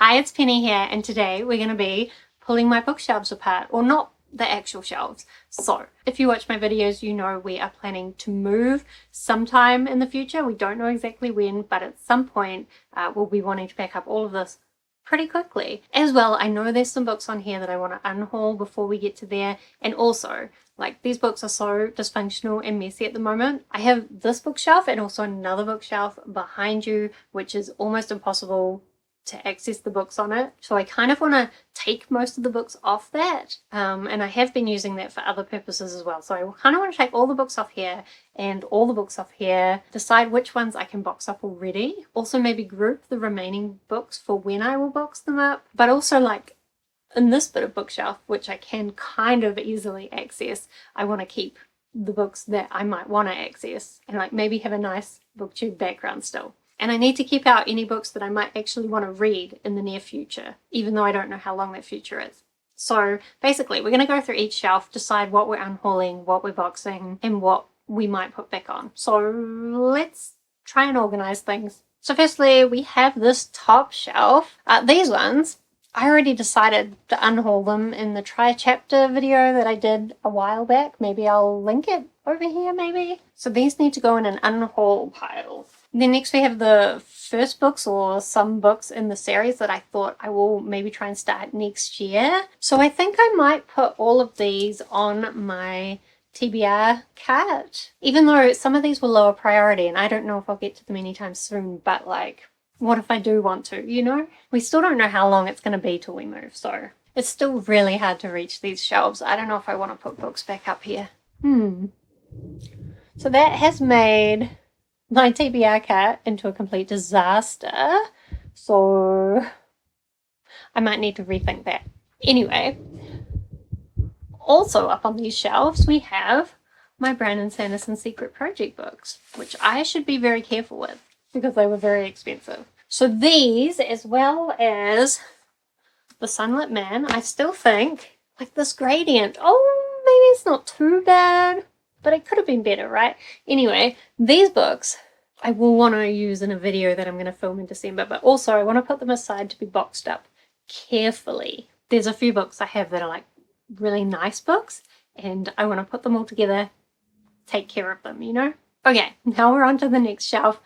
Hi, it's Penny here, and today we're going to be pulling my bookshelves apart, or not the actual shelves. So, if you watch my videos, you know we are planning to move sometime in the future. We don't know exactly when, but at some point we'll be wanting to pack up all of this pretty quickly. As well, I know there's some books on here that I want to unhaul before we get to there, and also, like, these books are so dysfunctional and messy at the moment. I have this bookshelf and also another bookshelf behind you, which is almost impossible to access the books on it. So I kind of want to take most of the books off that. And I have been using that for other purposes as well. So I kind of want to take all the books off here and all the books off here, decide which ones I can box up already. Also maybe group the remaining books for when I will box them up. But also, like, in this bit of bookshelf, which I can kind of easily access, I want to keep the books that I might want to access and, like, maybe have a nice booktube background still. And I need to keep out any books that I might actually want to read in the near future, even though I don't know how long that future is. So basically, we're going to go through each shelf, decide what we're unhauling, what we're boxing, and what we might put back on. So let's try and organize things. So firstly, we have this top shelf. These ones, I already decided to unhaul them in the try chapter video that I did a while back. Maybe I'll link it over here, maybe. So these need to go in an unhaul pile. Then next we have the first books, or some books in the series that I thought I will maybe try and start next year. So I think I might put all of these on my TBR cart, even though some of these were lower priority and I don't know if I'll get to them anytime soon, but like, what if I do want to, you know? We still don't know how long it's going to be till we move, so it's still really hard to reach these shelves. I don't know if I want to put books back up here. So that has made my TBR cart into a complete disaster, so I might need to rethink that. Anyway, also up on these shelves we have my Brandon Sanderson Secret Project books, which I should be very careful with because they were very expensive. So these, as well as The Sunlit Man, I still think, like, this gradient, oh, maybe it's not too bad, but it could have been better, right? Anyway, these books I will want to use in a video that I'm going to film in December, but also I want to put them aside to be boxed up carefully. There's a few books I have that are like really nice books, and I want to put them all together, take care of them, you know? Okay, now we're on to the next shelf.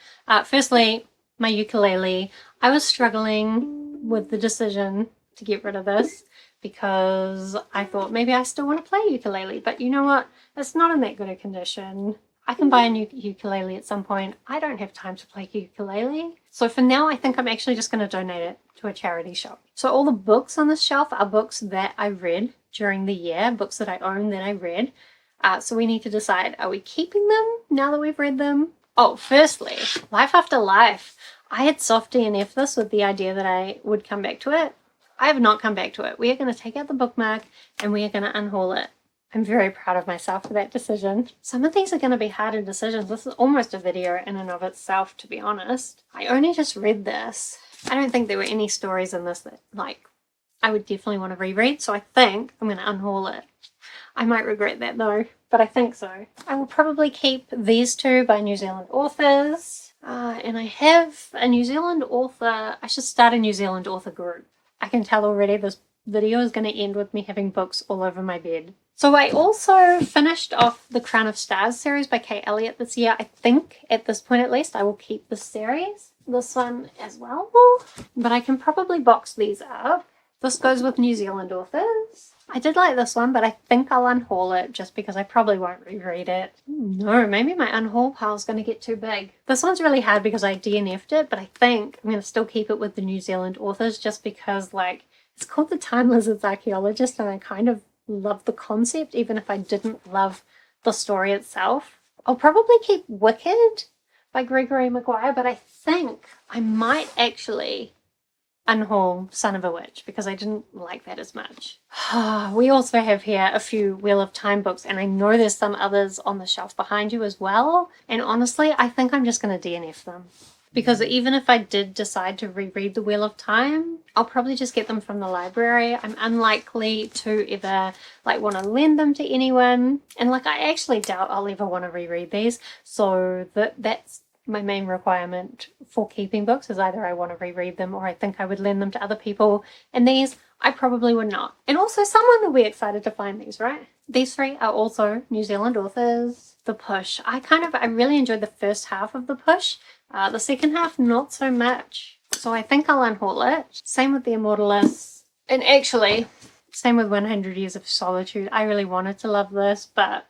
Firstly, my ukulele. I was struggling with the decision to get rid of this because I thought maybe I still want to play ukulele, but you know what? It's not in that good a condition. I can buy a new ukulele at some point. I don't have time to play ukulele. So for now, I think I'm actually just going to donate it to a charity shop. So all the books on this shelf are books that I read during the year, books that I own that I read. So we need to decide, are we keeping them now that we've read them? Oh, firstly, Life After Life. I had soft DNF this with the idea that I would come back to it. I have not come back to it. We are going to take out the bookmark and we are going to unhaul it. I'm very proud of myself for that decision. Some of these are going to be harder decisions. This is almost a video in and of itself, to be honest. I only just read this. I don't think there were any stories in this that, like, I would definitely want to reread, so I think I'm going to unhaul it. I might regret that though, but I think so. I will probably keep these two by New Zealand authors. And I have a New Zealand author. I should start a New Zealand author group. I can tell already this video is going to end with me having books all over my bed. So I also finished off the Crown of Stars series by Kate Elliott this year. I think, at this point at least, I will keep this series. This one as well. But I can probably box these up. This goes with New Zealand authors. I did like this one, but I think I'll unhaul it just because I probably won't reread it. No, maybe my unhaul pile's going to get too big. This one's really hard because I DNF'd it, but I think I'm going to still keep it with the New Zealand authors just because, like, it's called The Time Lizard's Archaeologist and I kind of love the concept even if I didn't love the story itself. I'll probably keep Wicked by Gregory Maguire, but I think I might actually unhaul Son of a Witch because I didn't like that as much. We also have here a few Wheel of Time books, and I know there's some others on the shelf behind you as well, and honestly I think I'm just going to DNF them because even if I did decide to reread the Wheel of Time, I'll probably just get them from the library. I'm unlikely to ever, like, want to lend them to anyone, and, like, I actually doubt I'll ever want to reread these, so that's my main requirement for keeping books is either I want to reread them or I think I would lend them to other people. And these, I probably would not. And also someone will be excited to find these, right? These 3 are also New Zealand authors. The Push. I really enjoyed the first half of The Push. The second half, not so much. So I think I'll unhaul it. Same with The Immortalists. And actually, same with 100 Years of Solitude. I really wanted to love this, but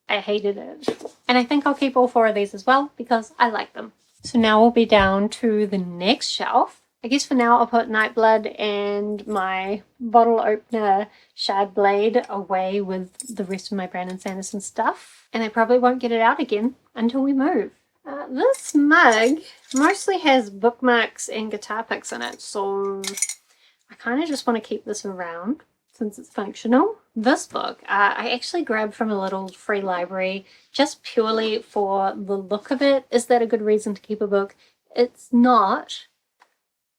I hated it. And I think I'll keep all 4 of these as well because I like them. So now we'll be down to the next shelf. I guess for now I'll put Nightblood and my bottle opener Shard Blade away with the rest of my Brandon Sanderson stuff. And I probably won't get it out again until we move. This mug mostly has bookmarks and guitar picks in it, so I kind of just want to keep this around since it's functional. This book I actually grabbed from a little free library just purely for the look of it. Is that a good reason to keep a book? It's not,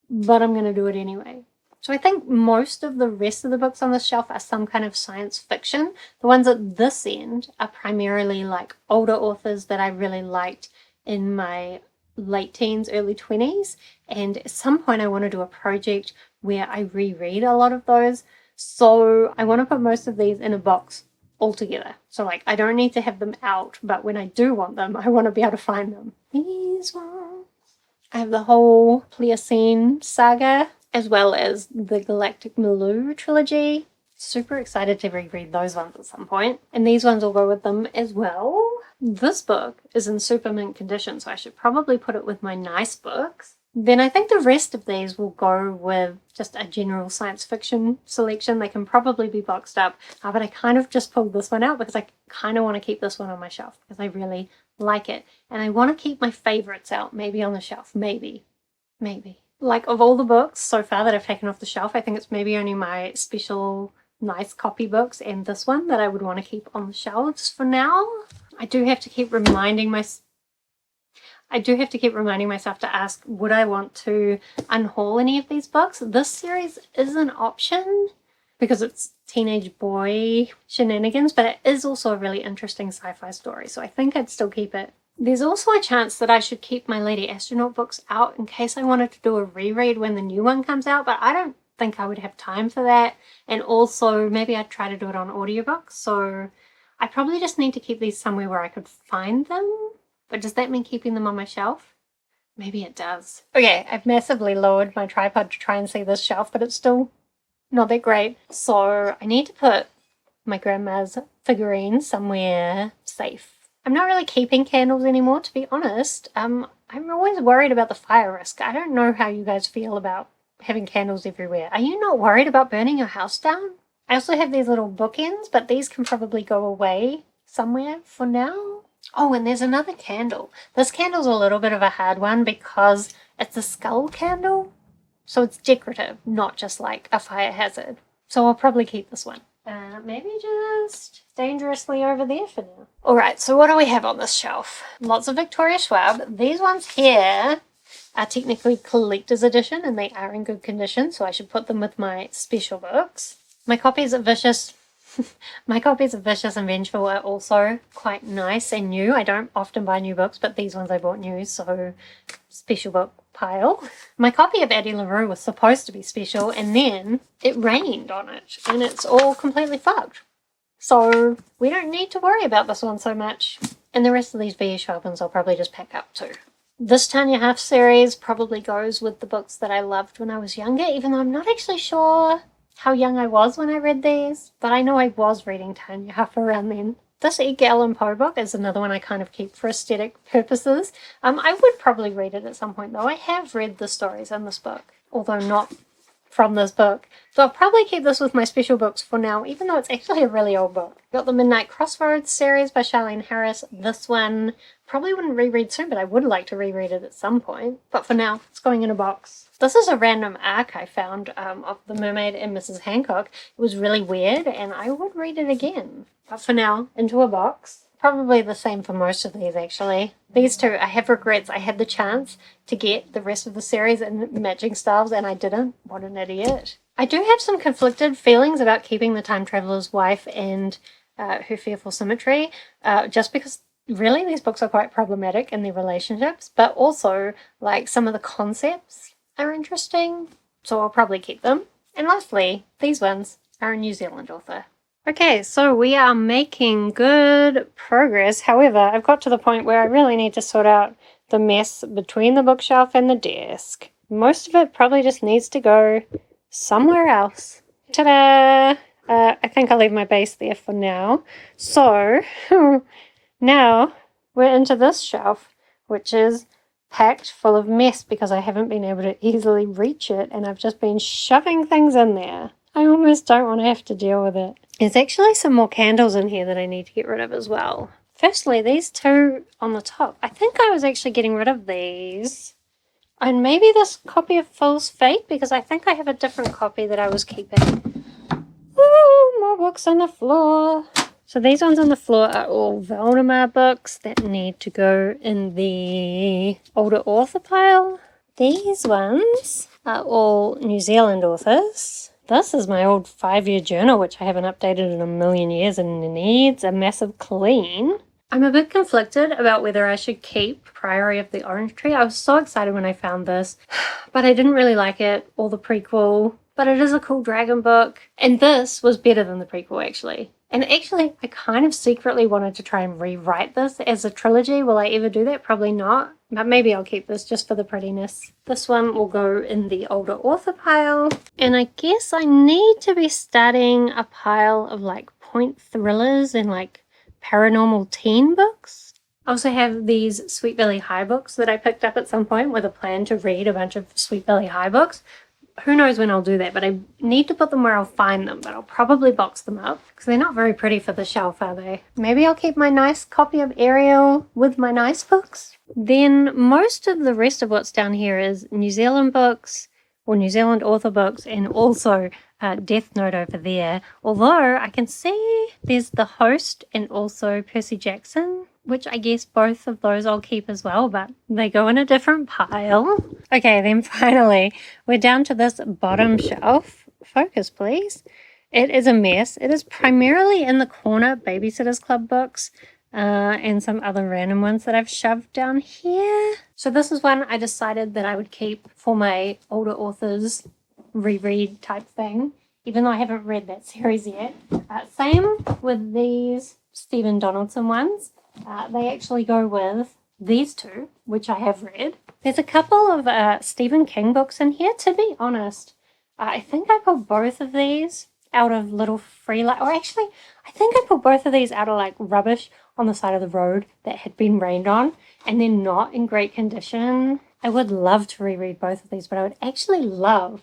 but I'm going to do it anyway. So I think most of the rest of the books on this shelf are some kind of science fiction. The ones at this end are primarily like older authors that I really liked in my late teens, early 20s. And at some point I want to do a project where I reread a lot of those. So I want to put most of these in a box altogether. So like I don't need to have them out, but when I do want them, I want to be able to find them. These ones. I have the whole Pliocene saga, as well as the Galactic Maloo trilogy. Super excited to reread those ones at some point. And these ones will go with them as well. This book is in super mint condition, so I should probably put it with my nice books. Then I think the rest of these will go with just a general science fiction selection. They can probably be boxed up, but I kind of just pulled this one out because I kind of want to keep this one on my shelf because I really like it. And I want to keep my favorites out, maybe on the shelf, maybe. Like of all the books so far that I've taken off the shelf, I think it's maybe only my special nice copy books and this one that I would want to keep on the shelves for now. I do have to keep reminding myself to ask, would I want to unhaul any of these books? This series is an option because it's teenage boy shenanigans, but it is also a really interesting sci-fi story, so I think I'd still keep it. There's also a chance that I should keep my Lady Astronaut books out in case I wanted to do a reread when the new one comes out, but I don't think I would have time for that. And also maybe I'd try to do it on audiobooks, so I probably just need to keep these somewhere where I could find them. But does that mean keeping them on my shelf? Maybe it does. Okay, I've massively lowered my tripod to try and see this shelf, but it's still not that great. So I need to put my grandma's figurine somewhere safe. I'm not really keeping candles anymore, to be honest. I'm always worried about the fire risk. I don't know how you guys feel about having candles everywhere. Are you not worried about burning your house down? I also have these little bookends, but these can probably go away somewhere for now. Oh, and there's another candle. This candle's a little bit of a hard one because it's a skull candle. So it's decorative, not just like a fire hazard. So I'll probably keep this one. Maybe just dangerously over there for now. Alright, so what do we have on this shelf? Lots of Victoria Schwab. These ones here are technically collector's edition and they are in good condition, so I should put them with my special books. My copies of Vicious and Vengeful are also quite nice and new. I don't often buy new books, but these ones I bought new, so special book pile. My copy of Addie LaRue was supposed to be special, and then it rained on it, and it's all completely fucked. So we don't need to worry about this one so much. And the rest of these V.E. Schwab ones I'll probably just pack up too. This Tanya Huff series probably goes with the books that I loved when I was younger, even though I'm not actually sure how young I was when I read these, but I know I was reading Tanya Huff around then. This Edgar Allan Poe book is another one I kind of keep for aesthetic purposes. I would probably read it at some point though. I have read the stories in this book, although not from this book. So I'll probably keep this with my special books for now, even though it's actually a really old book. Got the Midnight Crossroads series by Charlene Harris. This one probably wouldn't reread soon, but I would like to reread it at some point. But for now, it's going in a box. This is a random arc I found of The Mermaid and Mrs. Hancock. It was really weird, and I would read it again. But for now, into a box. Probably the same for most of these, actually. These two, I have regrets. I had the chance to get the rest of the series in matching styles, and I didn't. What an idiot. I do have some conflicted feelings about keeping The Time Traveler's Wife and Her Fearful Symmetry, just because really these books are quite problematic in their relationships, but also like some of the concepts are interesting, so I'll probably keep them. And lastly, these ones are a New Zealand author. Okay, so we are making good progress. However, I've got to the point where I really need to sort out the mess between the bookshelf and the desk. Most of it probably just needs to go somewhere else. Ta-da! I think I'll leave my base there for now. So, now we're into this shelf, which is packed full of mess because I haven't been able to easily reach it, and I've just been shoving things in there. I almost don't want to have to deal with it. There's actually some more candles in here that I need to get rid of as well. Firstly, these two on the top. I think I was actually getting rid of these. And maybe this copy of Fool's Fate, because I think I have a different copy that I was keeping. Ooh, more books on the floor. So these ones on the floor are all Valdemar books that need to go in the older author pile. These ones are all New Zealand authors. This is my old 5-year journal, which I haven't updated in a million years and needs a massive clean. I'm a bit conflicted about whether I should keep Priory of the Orange Tree. I was so excited when I found this, but I didn't really like it or the prequel. But it is a cool dragon book. And this was better than the prequel, actually. And actually, I kind of secretly wanted to try and rewrite this as a trilogy. Will I ever do that? Probably not. But maybe I'll keep this just for the prettiness. This one will go in the older author pile. And I guess I need to be starting a pile of like point thrillers and like paranormal teen books. I also have these Sweet Valley High books that I picked up at some point with a plan to read a bunch of Sweet Valley High books. Who knows when I'll do that, but I need to put them where I'll find them, but I'll probably box them up because they're not very pretty for the shelf, are they? Maybe I'll keep my nice copy of Ariel with my nice books. Then most of the rest of what's down here is New Zealand books or New Zealand author books, and also Death Note over there. Although I can see there's The Host and also Percy Jackson, which I guess both of those I'll keep as well, but they go in a different pile. Okay, then finally, we're down to this bottom shelf. Focus, please. It is a mess. It is primarily in the corner Babysitters Club books and some other random ones that I've shoved down here. So this is one I decided that I would keep for my older authors reread type thing, even though I haven't read that series yet. Same with these Stephen Donaldson ones. They actually go with these two, which I have read. There's a couple of Stephen King books in here. To be honest, I think I pulled both of these out of little or actually, I think I pulled both of these out of like rubbish on the side of the road that had been rained on, and they're not in great condition. I would love to reread both of these, but I would actually love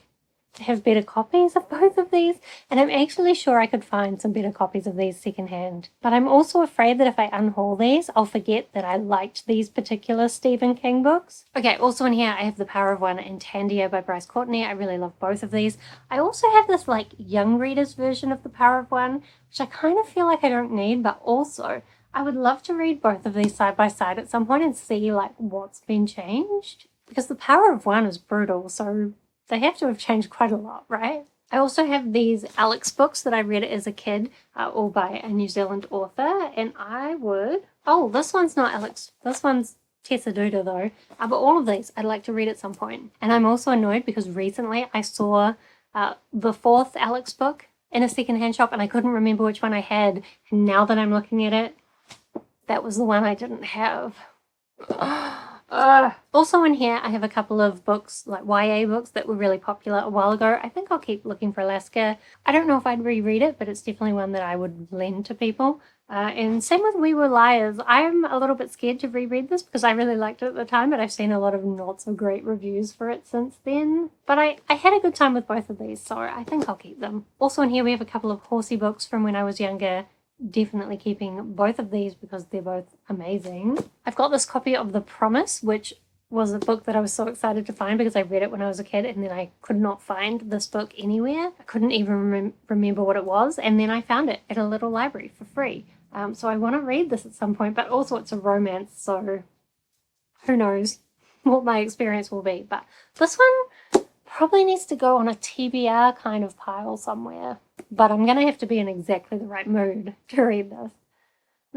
to have better copies of both of these, and I'm actually sure I could find some better copies of these secondhand. But I'm also afraid that if I unhaul these, I'll forget that I liked these particular Stephen King books. Okay, also in here I have The Power of One and Tandia by Bryce Courtney. I really love both of these. I also have this like young readers version of The Power of One, which I kind of feel like I don't need, but also I would love to read both of these side by side at some point and see like what's been changed. Because The Power of One is brutal, so they have to have changed quite a lot, right? I also have these Alex books that I read as a kid, all by a New Zealand author, and I would... Oh, this one's not Alex. This one's Tessa Duda, though. But all of these I'd like to read at some point. And I'm also annoyed because recently I saw the fourth Alex book in a secondhand shop, and I couldn't remember which one I had. And now that I'm looking at it, that was the one I didn't have. Also in here I have a couple of books, like YA books that were really popular a while ago. I think I'll keep looking for Alaska. I don't know if I'd reread it, but it's definitely one that I would lend to people. And same with We Were Liars. I'm a little bit scared to reread this because I really liked it at the time, but I've seen a lot of not so great reviews for it since then. But I had a good time with both of these, so I think I'll keep them. Also in here we have a couple of horsey books from when I was younger. Definitely keeping both of these because they're both amazing. I've got this copy of The Promise, which was a book that I was so excited to find because I read it when I was a kid, and then I could not find this book anywhere. I couldn't even remember what it was, and then I found it at a little library for free. So I want to read this at some point, but also it's a romance, so who knows what my experience will be. But this one probably needs to go on a TBR kind of pile somewhere. But I'm going to have to be in exactly the right mood to read this.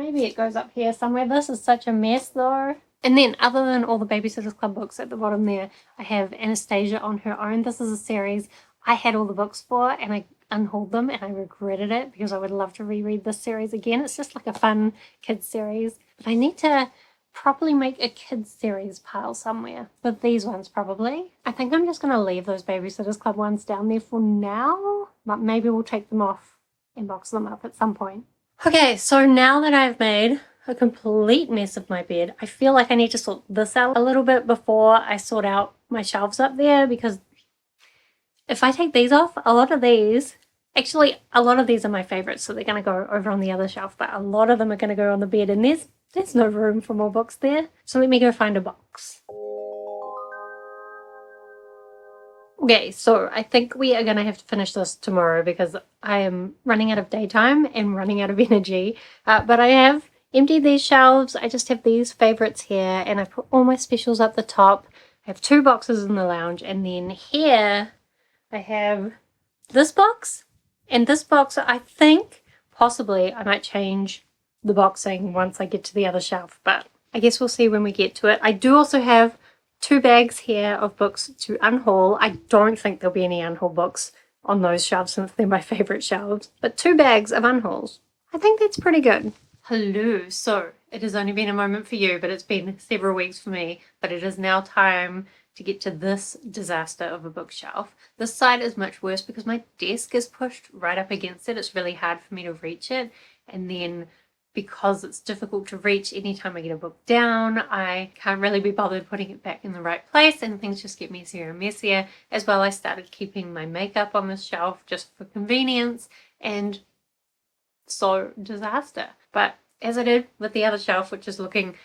Maybe it goes up here somewhere. This is such a mess though. And then other than all the Babysitters Club books at the bottom there, I have Anastasia on Her Own. This is a series I had all the books for and I unhauled them and I regretted it because I would love to reread this series again. It's just like a fun kids series. But I need to properly make a kids series pile somewhere with these ones probably. I think I'm just going to leave those Babysitters Club ones down there for now, but maybe we'll take them off and box them up at some point. Okay, so now that I've made a complete mess of my bed, I feel like I need to sort this out a little bit before I sort out my shelves up there, because if I take these off, a lot of these are my favorites, so they're going to go over on the other shelf, but a lot of them are going to go on the bed, and there's no room for more books there. So let me go find a box. Okay, so I think we are going to have to finish this tomorrow because I am running out of daytime and running out of energy. But I have emptied these shelves. I just have these favorites here and I put all my specials up the top. I have 2 boxes in the lounge, and then here I have this box and this box. I think possibly I might change the boxing once I get to the other shelf, but I guess we'll see when we get to it. I do also have 2 bags here of books to unhaul. I don't think there'll be any unhaul books on those shelves since they're my favorite shelves, but 2 bags of unhauls. I think that's pretty good. Hello, so it has only been a moment for you, but it's been several weeks for me, but it is now time to get to this disaster of a bookshelf. This side is much worse because my desk is pushed right up against it. It's really hard for me to reach it, and then because it's difficult to reach anytime I get a book down, I can't really be bothered putting it back in the right place, and things just get messier and messier. As well, I started keeping my makeup on this shelf just for convenience, and so disaster. But as I did with the other shelf, which is looking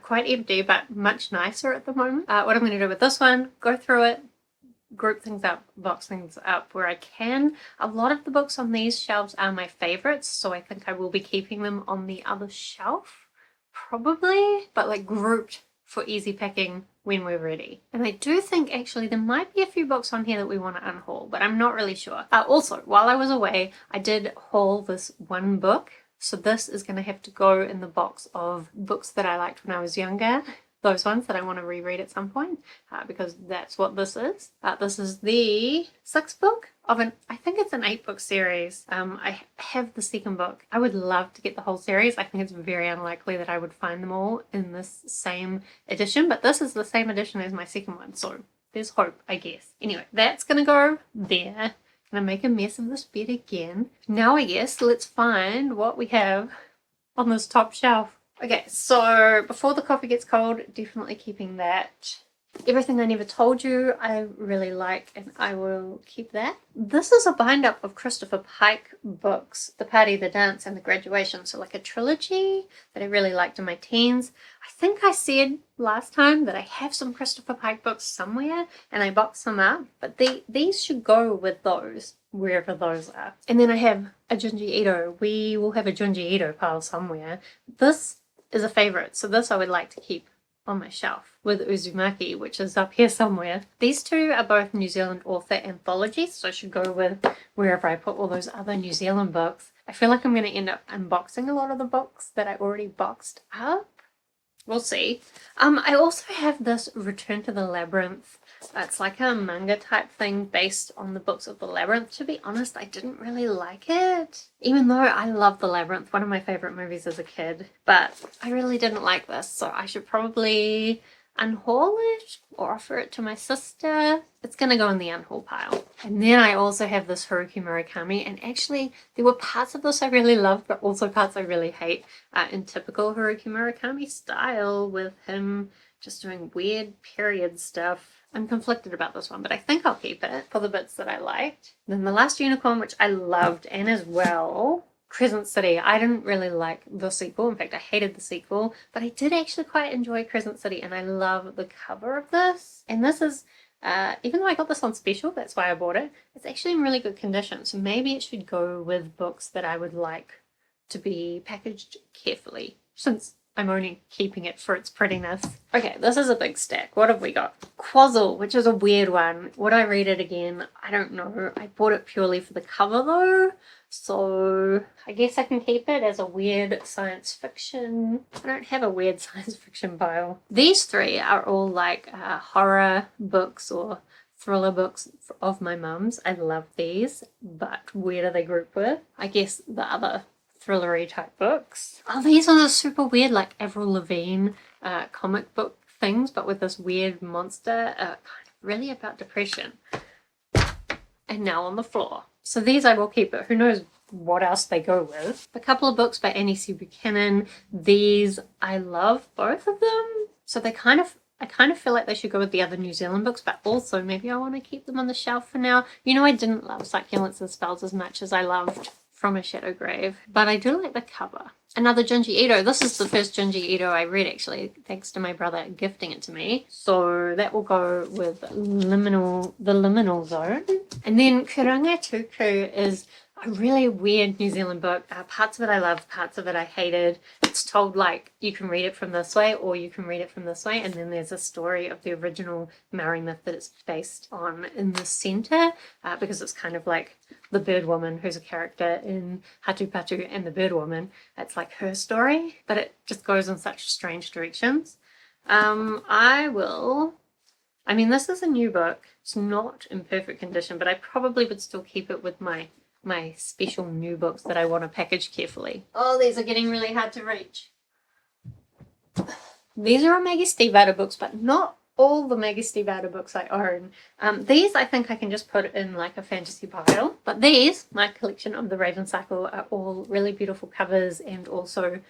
quite empty but much nicer at the moment, what I'm going to do with this one, go through it, group things up, box things up where I can. A lot of the books on these shelves are my favorites, so I think I will be keeping them on the other shelf probably, but like grouped for easy packing when we're ready. And I do think actually there might be a few books on here that we want to unhaul, but I'm not really sure. Also, while I was away, I did haul this one book, so this is going to have to go in the box of books that I liked when I was younger. Those ones that I want to reread at some point, because that's what this is. This is the 6th book of I think it's an 8-book series. I have the 2nd book. I would love to get the whole series. I think it's very unlikely that I would find them all in this same edition, but this is the same edition as my 2nd one, so there's hope, I guess. Anyway, that's gonna go there. Gonna make a mess of this bed again. Now I guess let's find what we have on this top shelf. Okay, so before the coffee gets cold, definitely keeping that. Everything I Never Told You, I really like, and I will keep that. This is a bind-up of Christopher Pike books, The Party, The Dance, and The Graduation. So like a trilogy that I really liked in my teens. I think I said last time that I have some Christopher Pike books somewhere, and I boxed them up, but these should go with those, wherever those are. And then I have a Junji Ito. We will have a Junji Ito pile somewhere. This is a favorite, so this I would like to keep on my shelf with Uzumaki, which is up here somewhere. These 2 are both New Zealand author anthologies, so I should go with wherever I put all those other New Zealand books. I feel like I'm going to end up unboxing a lot of the books that I already boxed up. We'll see. I also have this Return to the Labyrinth. It's like a manga type thing based on the books of the Labyrinth. To be honest, I didn't really like it. Even though I love The Labyrinth, one of my favorite movies as a kid. But I really didn't like this, so I should probably unhaul it or offer it to my sister. It's gonna go in the unhaul pile. And then I also have this Haruki Murakami, and actually there were parts of this I really loved, but also parts I really hate, in typical Haruki Murakami style, with him just doing weird period stuff. I'm conflicted about this one, but I think I'll keep it for the bits that I liked. Then The Last Unicorn, which I loved, and as well Crescent City. I didn't really like the sequel. In fact, I hated the sequel, but I did actually quite enjoy Crescent City, and I love the cover of this. And this is, even though I got this on special, that's why I bought it, it's actually in really good condition. So maybe it should go with books that I would like to be packaged carefully, since I'm only keeping it for its prettiness. Okay, this is a big stack. What have we got? Quazzle, which is a weird one. Would I read it again? I don't know. I bought it purely for the cover though. So I guess I can keep it as a weird science fiction. I don't have a weird science fiction pile. These three are all like horror books or thriller books of my mum's. I love these, but where do they group with? I guess the other thrillery type books. Oh, these ones are super weird, like Avril Lavigne comic book things, but with this weird monster, kind of really about depression. And now on the floor. So these I will keep, but who knows what else they go with. A couple of books by Annie C. Buchanan. These, I love both of them. So I kind of feel like they should go with the other New Zealand books, but also maybe I want to keep them on the shelf for now. You know, I didn't love Succulents and Spells as much as I loved From a Shadow Grave, but I do like the cover. Another Junji Ito. This is the first Junji Ito I read, actually, thanks to my brother gifting it to me. So that will go with the Liminal Zone. And then Kuranga Tuku is a really weird New Zealand book. Parts of it I loved, parts of it I hated. It's told like you can read it from this way or you can read it from this way, and then there's a story of the original Maori myth that it's based on in the centre, because it's kind of like the Bird Woman, who's a character in Hatupatu and the Bird Woman. It's like her story, but it just goes in such strange directions. I mean, this is a new book. It's not in perfect condition, but I probably would still keep it with my special new books that I want to package carefully. Oh, these are getting really hard to reach. These are Maggie Stiefvater books, but not all the Maggie Stiefvater books I own. These I think I can just put in like a fantasy pile. But these, my collection of the Raven Cycle, are all really beautiful covers and also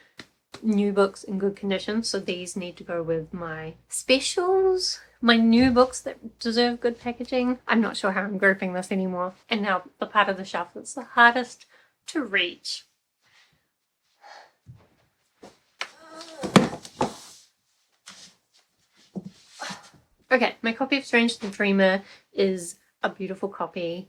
new books in good condition. So these need to go with my specials, my new books that deserve good packaging. I'm not sure how I'm grouping this anymore. And now the part of the shelf that's the hardest to reach. Okay, my copy of Strange the Dreamer is a beautiful copy,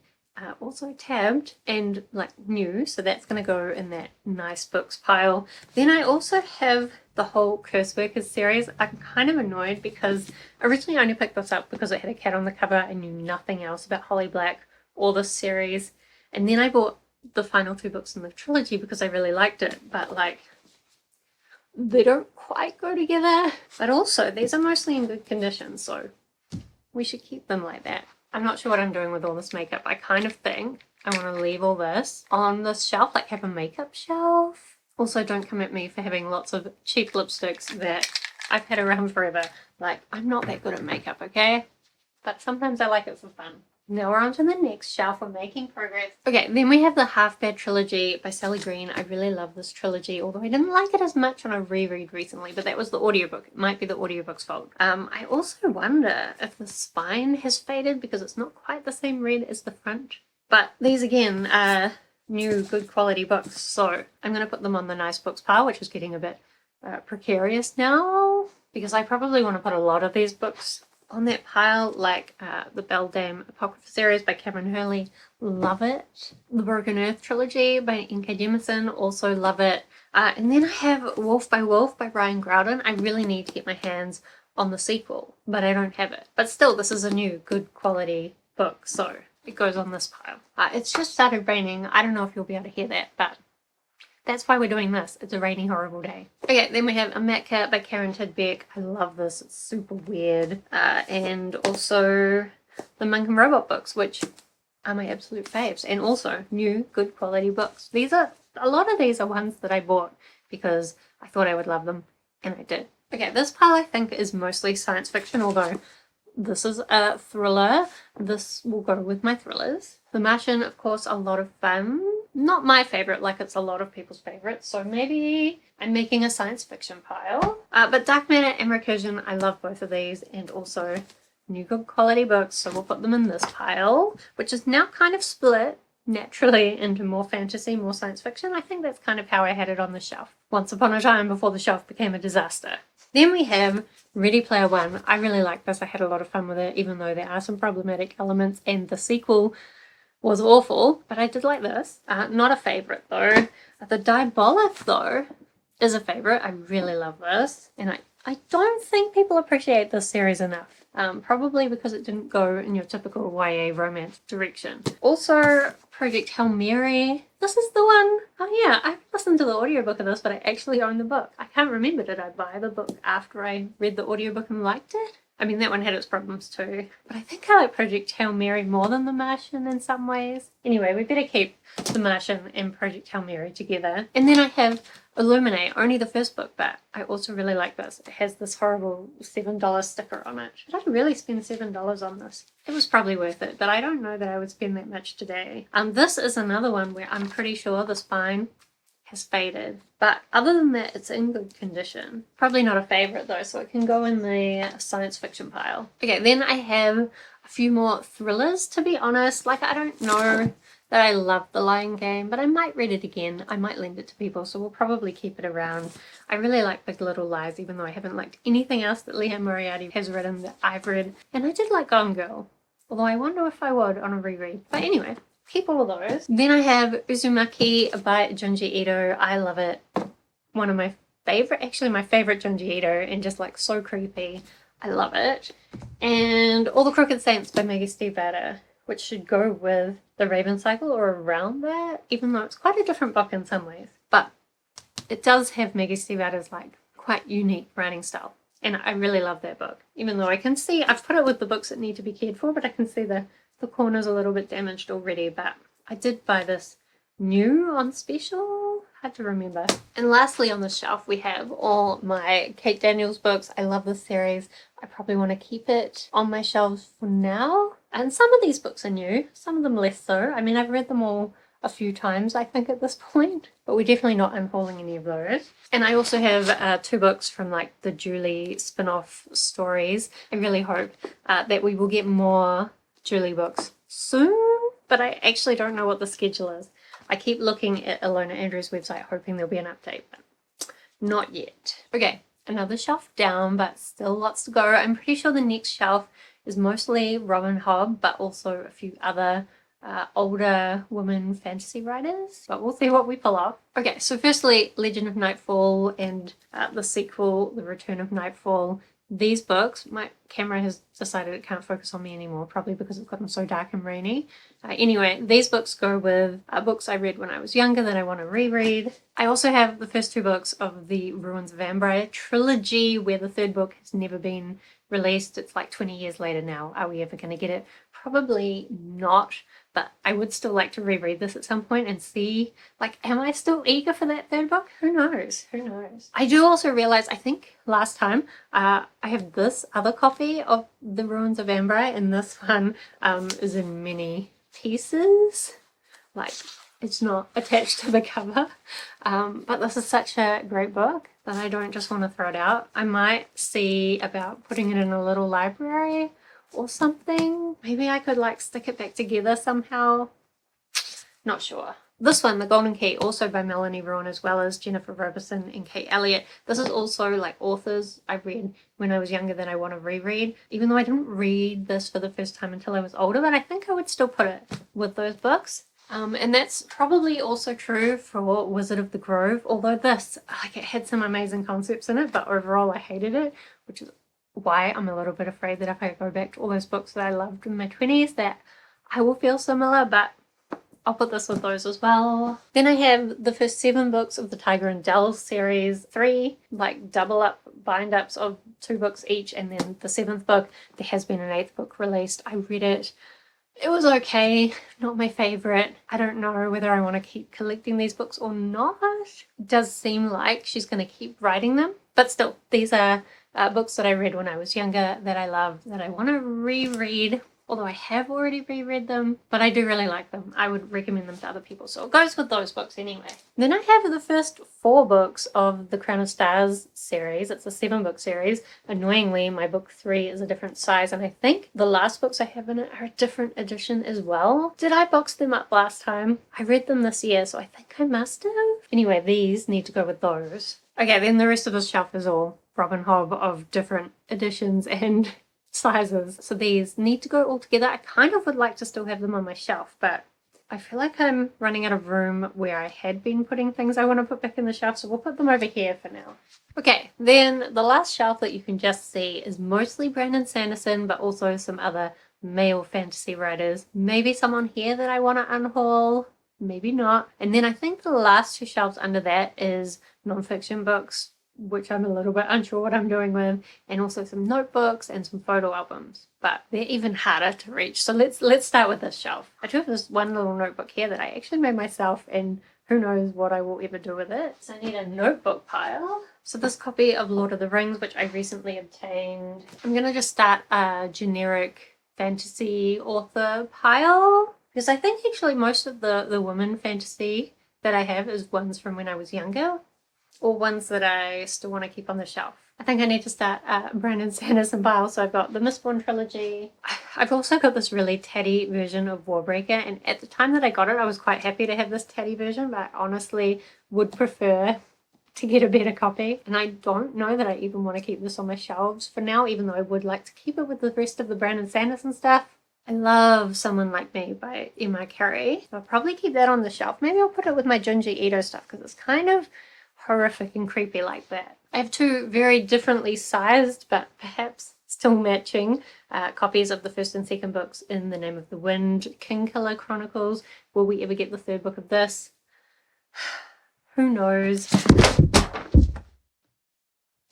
also tabbed and like new, so that's going to go in that nice books pile. Then I also have the whole Curse Workers series. I'm kind of annoyed because originally I only picked this up because it had a cat on the cover. I knew nothing else about Holly Black or this series, and then I bought the final two books in the trilogy because I really liked it, but like they don't quite go together. But also these are mostly in good condition, so we should keep them like that. I'm not sure what I'm doing with all this makeup. I kind of think I want to leave all this on this shelf, like have a makeup shelf. Also, don't come at me for having lots of cheap lipsticks that I've had around forever. Like, I'm not that good at makeup, okay? But sometimes I like it for fun. Now we're on to the next shelf. We're making progress. Okay, then we have the Half Bad Trilogy by Sally Green. I really love this trilogy, although I didn't like it as much on a reread recently, but that was the audiobook. It might be the audiobook's fault. I also wonder if the spine has faded because it's not quite the same red as the front. But these again are new good quality books, so I'm going to put them on the nice books pile, which is getting a bit precarious now, because I probably want to put a lot of these books on that pile, like the Beldame Apocrypha series by Cameron Hurley, love it. The Broken Earth trilogy by N.K. Jemisin, also love it. And then I have Wolf by Brian Growden. I really need to get my hands on the sequel, but I don't have it. But still, this is a new good quality book, so it goes on this pile. It's just started raining. I don't know if you'll be able to hear that, but that's why we're doing this. It's a rainy, horrible day. Okay, then we have Amatka by Karen Tidbeck. I love this. It's super weird. And also the Monk and Robot books, which are my absolute faves. And also new, good quality books. A lot of these are ones that I bought because I thought I would love them, and I did. Okay, this pile I think is mostly science fiction, although this is a thriller. This will go with my thrillers. The Martian, of course, a lot of fun. Not my favorite, like it's a lot of people's favorites, so maybe I'm making a science fiction pile. But Dark Matter and Recursion, I love both of these, and also new good quality books, so we'll put them in this pile, which is now kind of split naturally into more fantasy, more science fiction. I think that's kind of how I had it on the shelf once upon a time before the shelf became a disaster. Then we have Ready Player One. I really like this. I had a lot of fun with it, even though there are some problematic elements, and the sequel was awful, but I did like this. Not a favourite though. The Diabolith though, is a favorite. I really love this, and I don't think people appreciate this series enough. Probably because it didn't go in your typical YA romance direction. Also, Project Hail Mary. This is the one. Oh yeah, I listened to the audiobook of this, but I actually own the book. I can't remember, did I buy the book after I read the audiobook and liked it? I mean, that one had its problems too. But I think I like Project Hail Mary more than The Martian in some ways. Anyway, we better keep The Martian and Project Hail Mary together. And then I have Illuminate, only the first book, but I also really like this. It has this horrible $7 sticker on it. Did I really spend $7 on this? It was probably worth it, but I don't know that I would spend that much today. This is another one where I'm pretty sure the spine has faded, but other than that, it's in good condition. Probably not a favorite though, so it can go in the science fiction pile. Okay, then I have a few more thrillers, to be honest. Like, I don't know that I love The Lion Game, but I might read it again. I might lend it to people, so we'll probably keep it around. I really like Big Little Lies, even though I haven't liked anything else that Liam Moriarty has written that I've read. And I did like Gone Girl, although I wonder if I would on a reread. But anyway, keep all of those. Then I have Uzumaki by Junji Ito. I love it. One of my favorite, actually my favorite Junji Ito, and just like so creepy. I love it. And All the Crooked Saints by Maggie Stiefvater, which should go with The Raven Cycle or around that, even though it's quite a different book in some ways. But it does have Maggie Stiefvater's like quite unique writing style. And I really love that book. Even though I can see, I've put it with the books that need to be cared for, but I can see the corner's a little bit damaged already. But I did buy this new on special. Hard to remember. And lastly on the shelf we have all my Kate Daniels books. I love this series. I probably want to keep it on my shelves for now. And some of these books are new, some of them less so. I mean, I've read them all a few times, I think, at this point, but we're definitely not unhauling any of those. And I also have 2 books from like the Julie spin-off stories. I really hope that we will get more Julie books soon, but I actually don't know what the schedule is. I keep looking at Alona Andrews' website hoping there'll be an update, but not yet. Okay, another shelf down, but still lots to go. I'm pretty sure the next shelf is mostly Robin Hobb, but also a few other older women fantasy writers, but we'll see what we pull off. Okay, so firstly, Legend of Nightfall and the sequel, The Return of Nightfall. These books, my camera has decided it can't focus on me anymore, probably because it's gotten so dark and rainy. Anyway, these books go with books I read when I was younger that I want to reread. I also have the first 2 books of the Ruins of Ambria trilogy, where the 3rd book has never been released. It's like 20 years later now. Are we ever going to get it? Probably not, but I would still like to reread this at some point and see, like, am I still eager for that 3rd book? Who knows? Who knows? I do also realize, I think last time, I have this other copy of The Ruins of Ambria, and this one is in many pieces. Like, it's not attached to the cover. But this is such a great book that I don't just want to throw it out. I might see about putting it in a little library or something. Maybe I could like stick it back together somehow. Not sure. This one, The Golden Key, also by Melanie Rawn, as well as Jennifer Robertson and Kate Elliott. This is also like authors I read when I was younger that I want to reread, even though I didn't read this for the first time until I was older, but I think I would still put it with those books. And that's probably also true for Wizard of the Grove, although this, like, it had some amazing concepts in it, but overall I hated it, which is why I'm a little bit afraid that if I go back to all those books that I loved in my 20s that I will feel similar, but I'll put this with those as well. Then I have the first 7 books of the Tiger and Dell series, 3 like double up bind ups of 2 books each, and then the 7th book. There has been an 8th book released. I read it. It was okay, not my favorite. I don't know whether I want to keep collecting these books or not. It does seem like she's going to keep writing them, but still, these are books that I read when I was younger that I love, that I want to reread. Although I have already reread them, but I do really like them. I would recommend them to other people, so it goes with those books anyway. Then I have the first 4 books of the Crown of Stars series. It's a 7-book series. Annoyingly, my book 3 is a different size, and I think the last books I have in it are a different edition as well. Did I box them up last time? I read them this year, so I think I must have. Anyway, these need to go with those. Okay, then the rest of the shelf is all Robin Hobb of different editions and sizes, so these need to go all together. I kind of would like to still have them on my shelf, but I feel like I'm running out of room where I had been putting things I want to put back in the shelf, so we'll put them over here for now. Okay, then the last shelf that you can just see is mostly Brandon Sanderson, but also some other male fantasy writers. Maybe someone here that I want to unhaul, maybe not. And then I think the last two shelves under that is nonfiction books, which I'm a little bit unsure what I'm doing with, and also some notebooks and some photo albums, but they're even harder to reach. So let's start with this shelf. I do have this one little notebook here that I actually made myself, and who knows what I will ever do with it. So I need a notebook pile. So this copy of Lord of the Rings, which I recently obtained, I'm gonna just start a generic fantasy author pile, because I think actually most of the women fantasy that I have is ones from when I was younger, or ones that I still want to keep on the shelf. I think I need to start Brandon Sanderson pile. So I've got the Mistborn trilogy. I've also got this really tatty version of Warbreaker, and at the time that I got it, I was quite happy to have this tatty version, but I honestly would prefer to get a better copy. And I don't know that I even want to keep this on my shelves for now, even though I would like to keep it with the rest of the Brandon Sanderson stuff. I love Someone Like Me by Emma Carey. I'll probably keep that on the shelf. Maybe I'll put it with my Junji Ito stuff, because it's kind of horrific and creepy like that. I have two very differently sized, but perhaps still matching copies of the first and second books in The Name of the Wind, Kingkiller Chronicles. Will we ever get the third book of this? Who knows?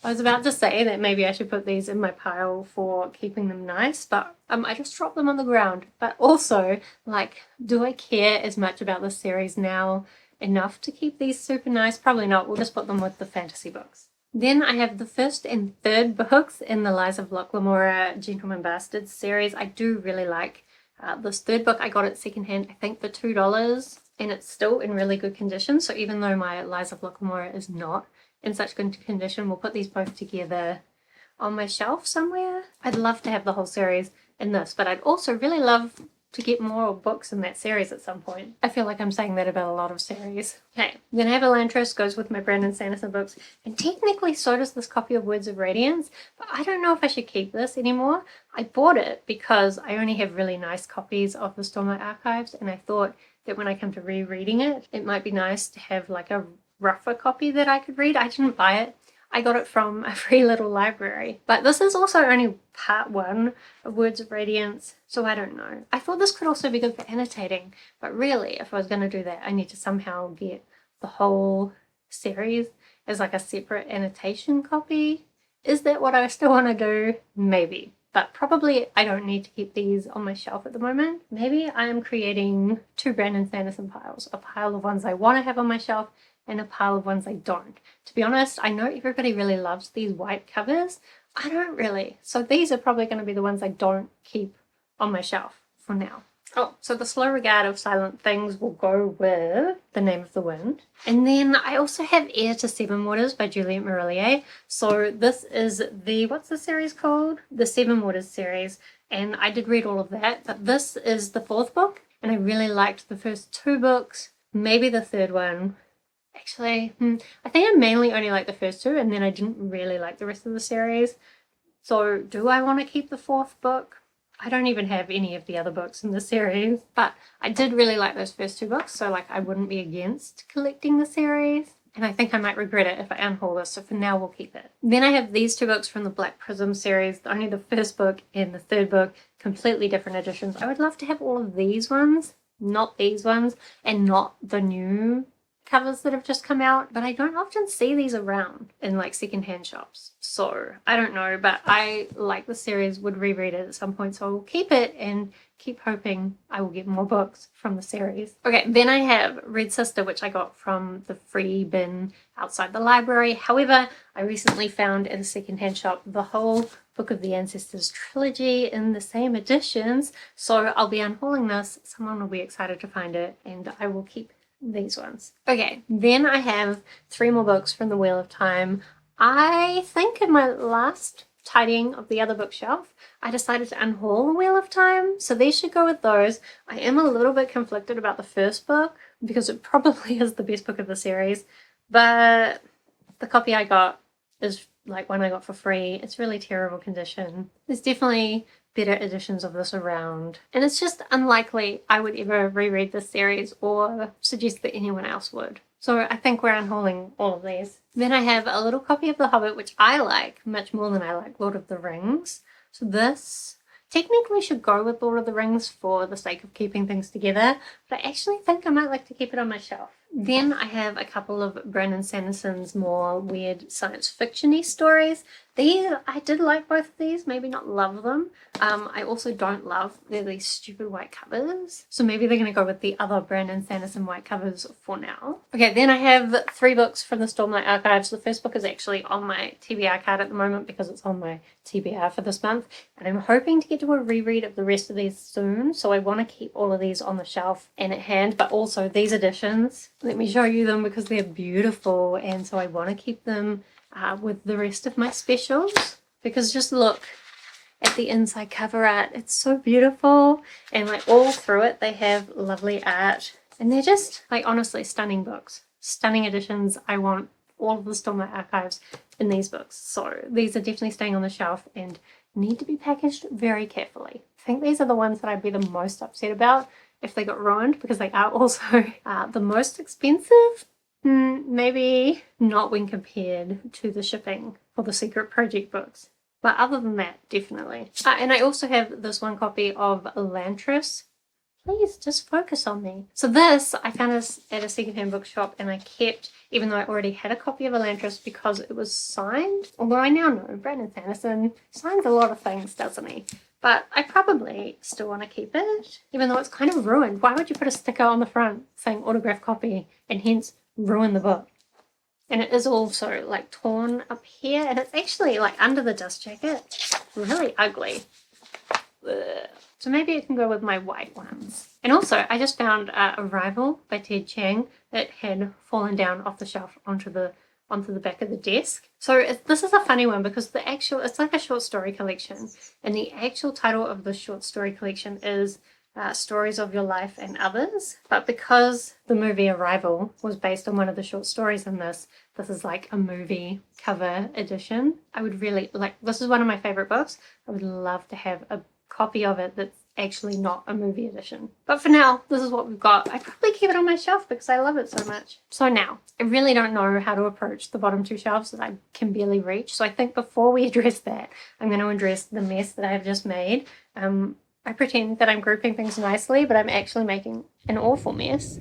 I was about to say that maybe I should put these in my pile for keeping them nice, but I just dropped them on the ground. But also, like, do I care as much about this series now enough to keep these super nice? Probably not. We'll just put them with the fantasy books. Then I have the first and third books in the Lies of Locke Lamora Gentleman Bastards series. I do really like this third book. I got it secondhand, I think for $2, and it's still in really good condition. So even though my Lies of Locke Lamora is not in such good condition, we'll put these both together on my shelf somewhere. I'd love to have the whole series in this, but I'd also really love to get more books in that series at some point. I feel like I'm saying that about a lot of series. Okay, then I have Elantris, goes with my Brandon Sanderson books, and technically so does this copy of Words of Radiance, but I don't know if I should keep this anymore. I bought it because I only have really nice copies of the Stormlight Archives, and I thought that when I come to rereading it, it might be nice to have like a rougher copy that I could read. I didn't buy it. I got it from a free little library. But this is also only part one of Words of Radiance, so I don't know. I thought this could also be good for annotating, but really, if I was going to do that, I need to somehow get the whole series as like a separate annotation copy. Is that what I still want to do? Maybe. But probably I don't need to keep these on my shelf at the moment. Maybe I am creating two Brandon Sanderson piles. A pile of ones I want to have on my shelf and a pile of ones I don't. To be honest, I know everybody really loves these white covers. I don't really. So these are probably going to be the ones I don't keep on my shelf for now. Oh, so the Slow Regard of Silent Things will go with The Name of the Wind. And then I also have Heir to Seven Waters by Juliette Marillier. So this is the, what's the series called? The Seven Waters series. And I did read all of that, but this is the fourth book. And I really liked the first two books, maybe the third one. Actually, I think I mainly only like the first two, and then I didn't really like the rest of the series. So do I want to keep the fourth book? I don't even have any of the other books in the series, but I did really like those first two books, so like I wouldn't be against collecting the series. And I think I might regret it if I unhaul this, so for now we'll keep it. Then I have these two books from the Black Prism series, only the first book and the third book, completely different editions. I would love to have all of these ones, not these ones, and not the new covers that have just come out, but I don't often see these around in like secondhand shops, so I don't know, but I like the series, would reread it at some point, so I will keep it and keep hoping I will get more books from the series. Okay, then I have Red Sister, which I got from the free bin outside the library. However, I recently found at a secondhand shop the whole Book of the Ancestors trilogy in the same editions, so I'll be unhauling this. Someone will be excited to find it, and I will keep these ones. Okay, then I have three more books from the Wheel of Time. I think in my last tidying of the other bookshelf, I decided to unhaul the Wheel of Time, so these should go with those. I am a little bit conflicted about the first book because it probably is the best book of the series, but the copy I got is like one I got for free. It's really terrible condition. There's definitely better editions of this around. And it's just unlikely I would ever reread this series or suggest that anyone else would. So I think we're unhauling all of these. Then I have a little copy of The Hobbit, which I like much more than I like Lord of the Rings. So this technically should go with Lord of the Rings for the sake of keeping things together, but I actually think I might like to keep it on my shelf. Then I have a couple of Brandon Sanderson's more weird science fiction-y stories. These, I did like both of these, maybe not love them. I also don't love these stupid white covers. So maybe they're going to go with the other Brandon Sanderson white covers for now. Okay, then I have 3 books from the Stormlight Archives. The first book is actually on my TBR card at the moment because it's on my TBR for this month. And I'm hoping to get to a reread of the rest of these soon. So I want to keep all of these on the shelf and at hand, but also these editions. Let me show you them because they're beautiful. And so I want to keep them with the rest of my specials, because just look at the inside cover art. It's so beautiful, and like all through it they have lovely art, and they're just like honestly stunning books, stunning editions. I want all of the Stormlight Archives in these books, so these are definitely staying on the shelf and need to be packaged very carefully. I think these are the ones that I'd be the most upset about if they got ruined, because they are also the most expensive. Maybe not when compared to the shipping for the Secret Project books. But other than that, definitely. And I also have this one copy of Elantris. Please, just focus on me. So this, I found this at a secondhand bookshop and I kept, even though I already had a copy of Elantris, because it was signed. Although I now know Brandon Sanderson signs a lot of things, doesn't he? But I probably still want to keep it, even though it's kind of ruined. Why would you put a sticker on the front saying autograph copy and hence ruin the book? And it is also like torn up here, and it's actually like under the dust jacket. Really ugly. Ugh. So maybe it can go with my white ones. And also I just found Arrival by Ted Chiang that had fallen down off the shelf onto the back of the desk. So this is a funny one because it's like a short story collection, and the actual title of the short story collection is Stories of Your Life and Others. But because the movie Arrival was based on one of the short stories in this is like a movie cover edition. I would really like, this is one of my favorite books. I would love to have a copy of it that's actually not a movie edition. But for now, this is what we've got. I probably keep it on my shelf because I love it so much. So now, I really don't know how to approach the bottom 2 shelves that I can barely reach. So I think before we address that, I'm going to address the mess that I have just made. I pretend that I'm grouping things nicely, but I'm actually making an awful mess.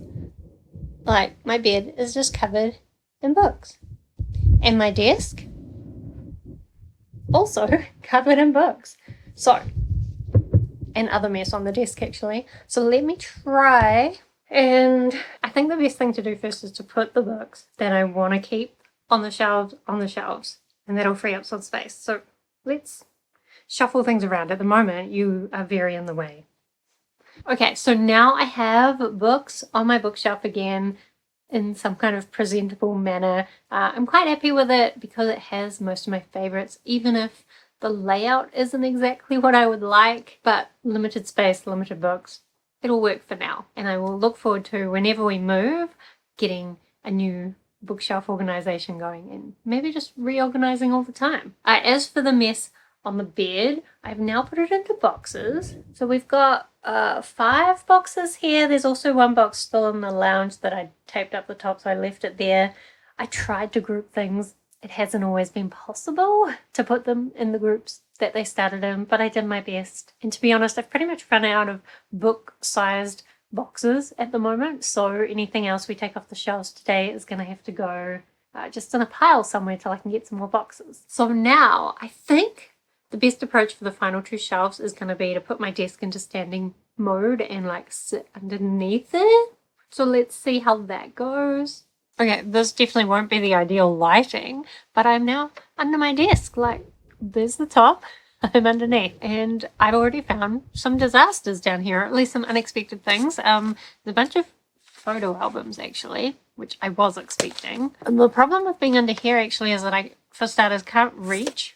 Like, my bed is just covered in books. And my desk, also covered in books. So, and other mess on the desk actually. So let me try, and I think the best thing to do first is to put the books that I want to keep on the shelves, and that'll free up some space. So let's shuffle things around. At the moment, you are very in the way. Okay, so now I have books on my bookshelf again in some kind of presentable manner. I'm quite happy with it because it has most of my favorites, even if the layout isn't exactly what I would like, but limited space, limited books. It'll work for now. And I will look forward to, whenever we move, getting a new bookshelf organization going and maybe just reorganizing all the time. As for the mess on the bed, I've now put it into boxes. So we've got 5 boxes here. There's also 1 box still in the lounge that I taped up the top, so I left it there. I tried to group things. It hasn't always been possible to put them in the groups that they started in, but I did my best. And to be honest, I've pretty much run out of book-sized boxes at the moment, so anything else we take off the shelves today is going to have to go just in a pile somewhere till I can get some more boxes. So now I think the best approach for the final 2 shelves is going to be to put my desk into standing mode and like sit underneath it. So let's see how that goes. Okay, this definitely won't be the ideal lighting, but I'm now under my desk. Like, there's the top, I'm underneath. And I've already found some disasters down here, at least some unexpected things. There's a bunch of photo albums, actually, which I was expecting. And the problem with being under here, actually, is that I, for starters, can't reach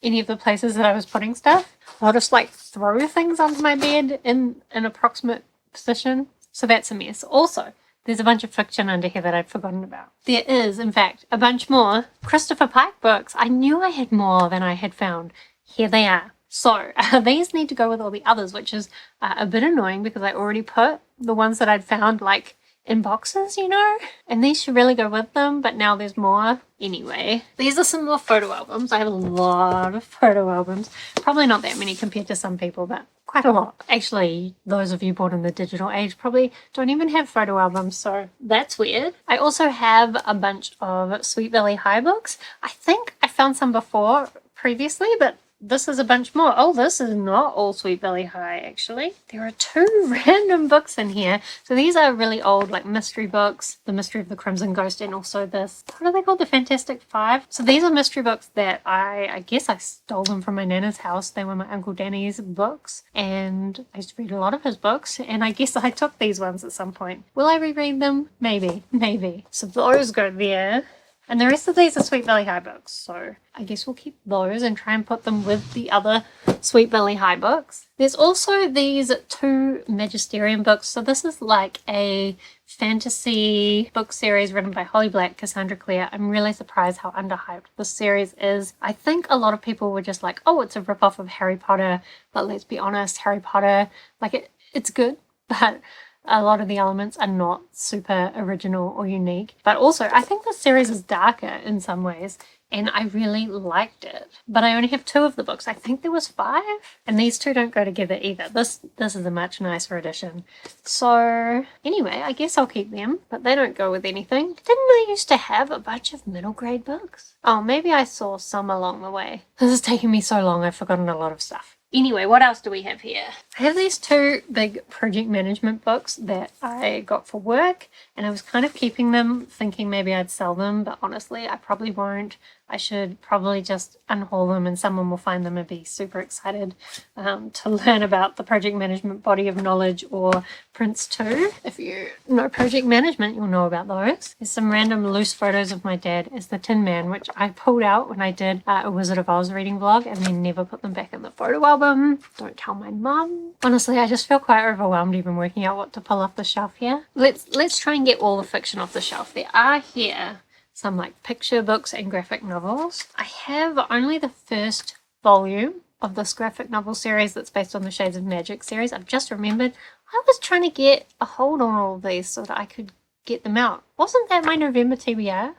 any of the places that I was putting stuff. I'll just, like, throw things onto my bed in an approximate position. So that's a mess. Also, there's a bunch of fiction under here that I'd forgotten about. There is, in fact, a bunch more Christopher Pike books. I knew I had more than I had found. Here they are. So these need to go with all the others, which is a bit annoying because I already put the ones that I'd found like in boxes, you know, and these should really go with them, but now there's more. Anyway, these are some more photo albums. I have a lot of photo albums, probably not that many compared to some people, but quite a lot. Actually, those of you born in the digital age probably don't even have photo albums, so that's weird. I also have a bunch of Sweet Valley High books. I think I found some before previously, but this is a bunch more. Oh, this is not all Sweet Valley High, actually. There are 2 random books in here. So these are really old, like mystery books. The Mystery of the Crimson Ghost, and also this, what are they called? The Fantastic Five. So these are mystery books that I guess I stole them from my Nana's house. They were my Uncle Danny's books, and I used to read a lot of his books, and I guess I took these ones at some point. Will I reread them? Maybe, maybe. So those go there. And the rest of these are Sweet Valley High books, so I guess we'll keep those and try and put them with the other Sweet Valley High books. There's also these 2 Magisterium books. So this is like a fantasy book series written by Holly Black, Cassandra Clare. I'm really surprised how underhyped this series is. I think a lot of people were just like, oh, it's a ripoff of Harry Potter, but let's be honest, Harry Potter, like it's good, but a lot of the elements are not super original or unique. But also, I think the series is darker in some ways, and I really liked it. But I only have 2 of the books. I think there was 5, and these 2 don't go together either. This is a much nicer edition. So anyway, I guess I'll keep them, but they don't go with anything. Didn't I used to have a bunch of middle grade books? Oh, maybe I saw some along the way. This is taking me so long, I've forgotten a lot of stuff. Anyway, what else do we have here? I have these 2 big project management books that I got for work, and I was kind of keeping them thinking maybe I'd sell them, but honestly I probably won't. I should probably just unhaul them and someone will find them and be super excited to learn about the project management body of knowledge, or Prince 2. If you know project management, you'll know about those. There's some random loose photos of my dad as the Tin Man, which I pulled out when I did a Wizard of Oz reading vlog and then never put them back in the photo album. Don't tell my mum. Honestly, I just feel quite overwhelmed even working out what to pull off the shelf here. Let's try and get all the fiction off the shelf. There are here some like picture books and graphic novels. I have only the first volume of this graphic novel series that's based on the Shades of Magic series. I've just remembered I was trying to get a hold on all of these so that I could get them out. Wasn't that my November TBR?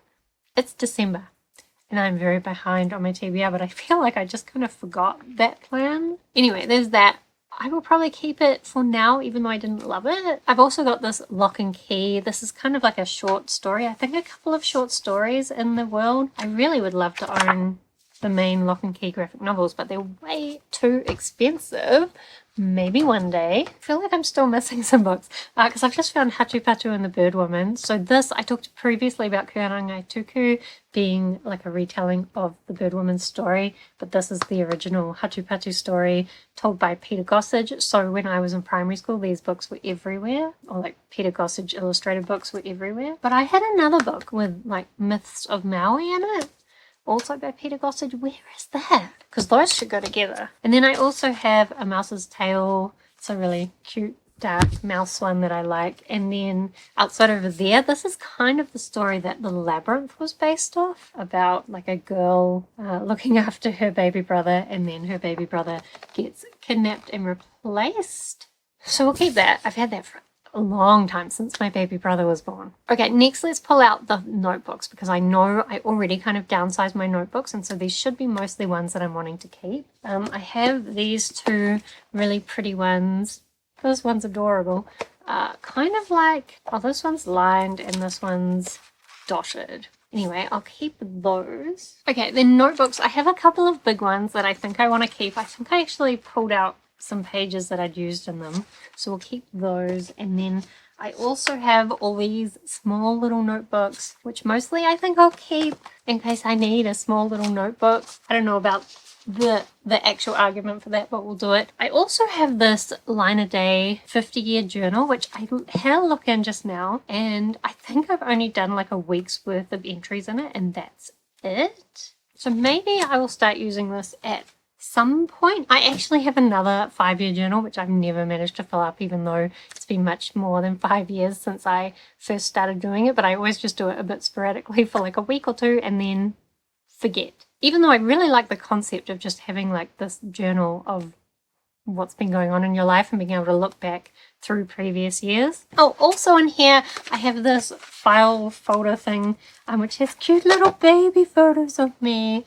It's December, and I'm very behind on my TBR, but I feel like I just kind of forgot that plan. Anyway, there's that. I will probably keep it for now, even though I didn't love it. I've also got this Lock and Key. This is kind of like a short story. I think a couple of short stories in the world. I really would love to own the main Lock and Key graphic novels, but they're way too expensive. Maybe one day. I feel like I'm still missing some books because I've just found Hatu Patu and the Bird Woman. So this, I talked previously about Kurangai Tuku being like a retelling of the Bird Woman's story, but this is the original Hatu Patu story told by Peter Gossage. So when I was in primary school, these books were everywhere, or like Peter Gossage illustrated books were everywhere. But I had another book with like Myths of Maui in it, also by Peter Gossage. Where is that? Because those should go together. And then I also have A Mouse's Tale. It's a really cute dark mouse one that I like. And then outside over there, this is kind of the story that The Labyrinth was based off, about like a girl looking after her baby brother, and then her baby brother gets kidnapped and replaced. So we'll keep that. I've had that for a long time, since my baby brother was born. Okay, next let's pull out the notebooks, because I know I already kind of downsized my notebooks, and so these should be mostly ones that I'm wanting to keep. I have these 2 really pretty ones. This one's adorable. Kind of like, oh, this one's lined and this one's dotted. Anyway, I'll keep those. Okay, then notebooks. I have a couple of big ones that I think I want to keep. I think I actually pulled out some pages that I'd used in them, so we'll keep those. And then I also have all these small little notebooks, which mostly I think I'll keep in case I need a small little notebook. I don't know about the actual argument for that, but we'll do it. I also have this Line a Day 50-year journal, which I had a look in just now, and I think I've only done like a week's worth of entries in it, and that's it. So maybe I will start using this at some point. I actually have another 5-year journal, which I've never managed to fill up, even though it's been much more than 5 years since I first started doing it, but I always just do it a bit sporadically for like a week or 2 and then forget. even though I really like the concept of just having like this journal of what's been going on in your life and being able to look back through previous years. Oh, also in here I have this file folder thing which has cute little baby photos of me.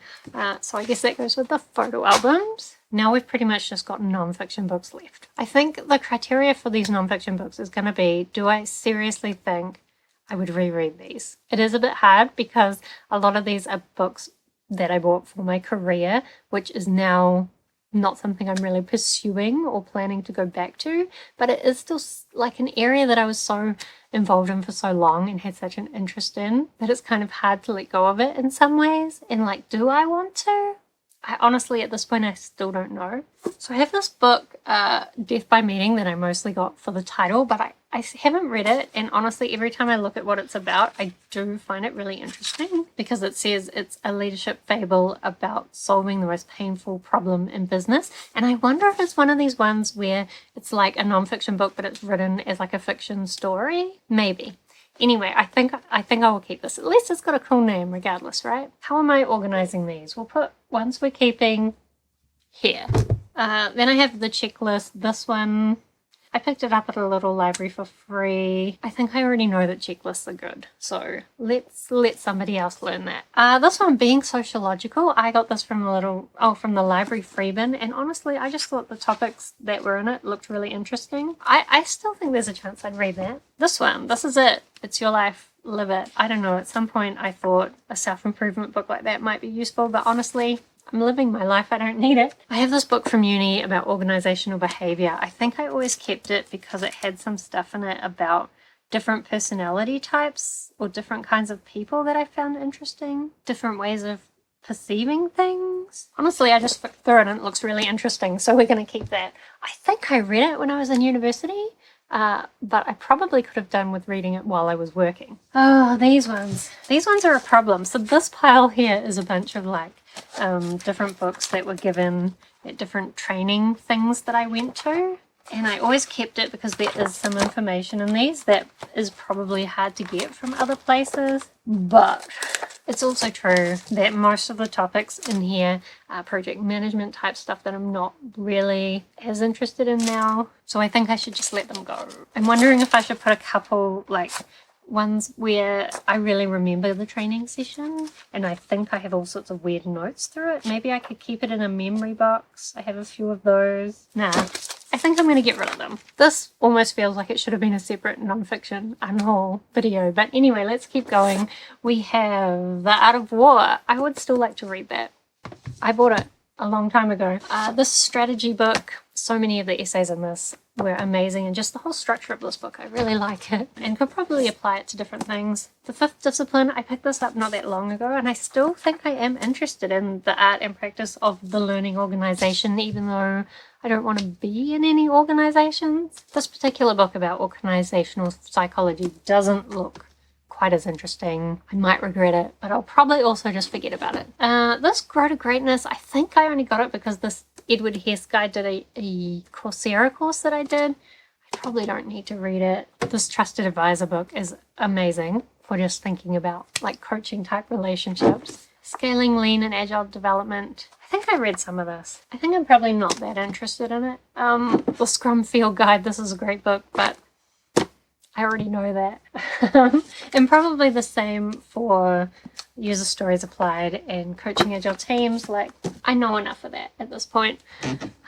So I guess that goes with the photo albums. Now we've pretty much just got non-fiction books left. I think the criteria for these non-fiction books is going to be, do I seriously think I would reread these? It is a bit hard because a lot of these are books that I bought for my career, which is now not something I'm really pursuing or planning to go back to, but it is still like an area that I was so involved in for so long and had such an interest in that it's kind of hard to let go of it in some ways. And like, do I want to? I honestly, at this point, I still don't know. So I have this book, Death by Meeting, that I mostly got for the title, but I haven't read it. And honestly, every time I look at what it's about, I do find it really interesting because it says it's a leadership fable about solving the most painful problem in business. And I wonder if it's one of these ones where it's like a nonfiction book, but it's written as like a fiction story. Maybe. Anyway, I think I will keep this. At least it's got a cool name regardless, right? How am I organizing these? We'll put ones we're keeping here. Then I have the checklist. This one, I picked it up at a little library for free. I think I already know that checklists are good. So let's let somebody else learn that. This one, Being Sociological, I got this from from the library free bin. And honestly, I just thought the topics that were in it looked really interesting. I still think there's a chance I'd read that. This one, This Is It. It's Your Life, Live It. I don't know, at some point I thought a self-improvement book like that might be useful, but honestly, I'm living my life. I don't need it. I have this book from uni about organizational behavior. I think I always kept it because it had some stuff in it about different personality types or different kinds of people that I found interesting, different ways of perceiving things. Honestly, I just flipped through it and it looks really interesting, so we're going to keep that. I think I read it when I was in university. But I probably could have done with reading it while I was working. Oh, these ones. These ones are a problem. So this pile here is a bunch of like different books that were given at different training things that I went to. And I always kept it because there is some information in these that is probably hard to get from other places. But it's also true that most of the topics in here are project management type stuff that I'm not really as interested in now. So I think I should just let them go. I'm wondering if I should put a couple like ones where I really remember the training session and I think I have all sorts of weird notes through it. Maybe I could keep it in a memory box. I have a few of those. Nah, I think I'm going to get rid of them. This almost feels like it should have been a separate non-fiction unhaul video. But anyway, let's keep going. We have The Art of War. I would still like to read that. I bought it a long time ago. This strategy book, so many of the essays in this were amazing, and just the whole structure of this book, I really like it and could probably apply it to different things. The Fifth Discipline, I picked this up not that long ago, and I still think I am interested in the art and practice of the learning organization, even though I don't want to be in any organizations. This particular book about organizational psychology doesn't look quite as interesting. I might regret it, but I'll probably also just forget about it. This Grow to Greatness, I think I only got it because this Edward Hess guy did a Coursera course that I did. I probably don't need to read it. This Trusted Advisor book is amazing for just thinking about like coaching type relationships. Scaling Lean and Agile Development. I think I read some of this. I think I'm probably not that interested in it. The Scrum Field Guide, this is a great book, but I already know that. And probably the same for User Stories Applied and Coaching Agile Teams. Like, I know enough of that at this point.